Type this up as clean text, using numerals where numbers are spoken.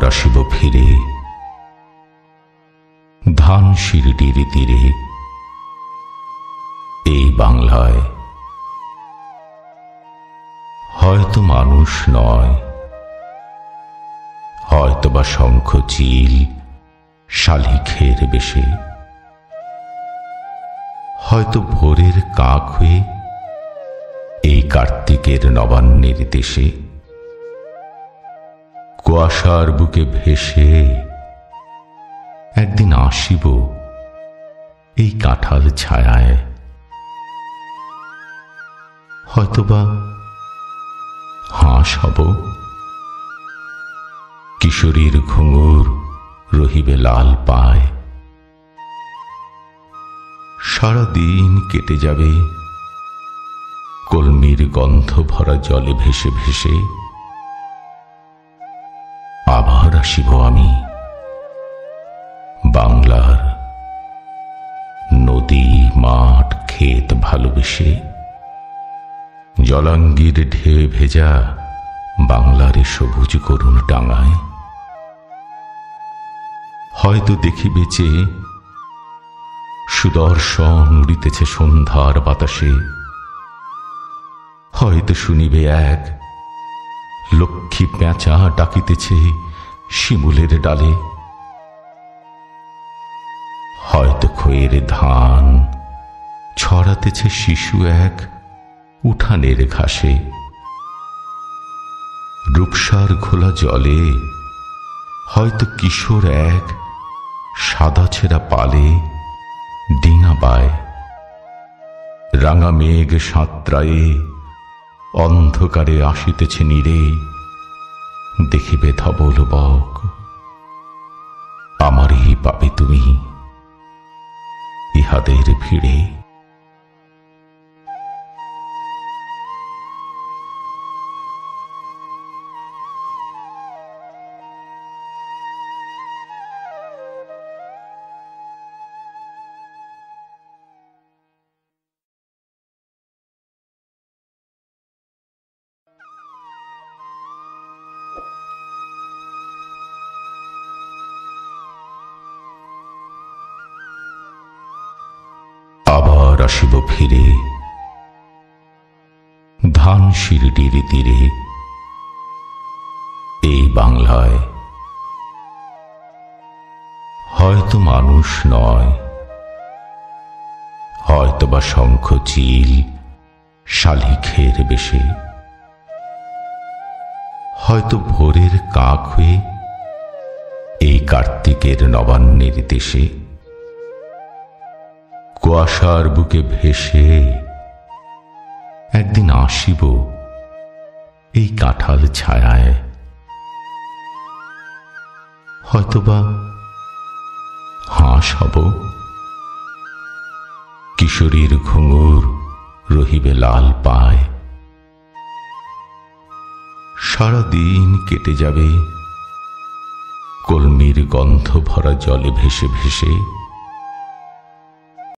আসিব ফিরে ধানসিঁড়িটির তীরে, এই বাংলায় হয়তো মানুষ নয়, হয়তোবা শঙ্খ চিল শালিখের বেশে, হয়তো ভোরের কাক হয়ে এই কার্তিকের নবান্নের দেশে, কুয়াশার বুকে ভেসে একদিন আসিব এই কাঁঠাল ছায়ায়। হয়তোবা হাঁস হব, কিশোরীর ঘুঙুর রহিবে লাল পায়, সারাদিন কেটে যাবে কলমির গন্ধ ভরা জলে ভেসে ভেসে। আবার আসিব আমি বাংলার নদী মাঠ ক্ষেত ভালোবেসে, জলাঙ্গির ঢেউ ভেজা বাংলার সবুজ করুণ ডাঙায়। হয়তো দেখিবে যে সুদর্শন উড়িতেছে সন্ধ্যার বাতাসে, হয়তো শুনিবে এক লক্ষ্মী পেঁচা ডাকিতেছে শিমুলের ডালে, হয়তো খয়ের ধান ছড়াতেছে শিশু এক উঠানের ঘাসে, রূপসার ঘোলা জলে হয়তো কিশোর এক সাদা ছেঁড়া পালে ডিঙা বায়। রাঙা মেঘ সাঁতরায়ে অন্ধকারে আসিতেছে নীরে, দেখিবে ধবল বক আমারই পাবে তুমি ইহাদের ভিড়ে। আবার আসিব ফিরে ধানসিঁড়িটির তীরে, এই বাংলায় হয়তো মানুষ নয়, হয়তোবা শঙ্খ চিল শালিখের বেশে, হয়তো ভোরের কাক হয়ে এই কার্তিকের নবান্নের দেশে, কুয়াশার বুকে ভেসে একদিন আসিব এই কাঁঠাল ছায়ায়। হয়তোবা হাঁস হব, কিশোরীর ঘুঙুর রহিবে লাল পায়, সারাদিন কেটে যাবে কলমির গন্ধ ভরা জলে ভেসে ভেসে।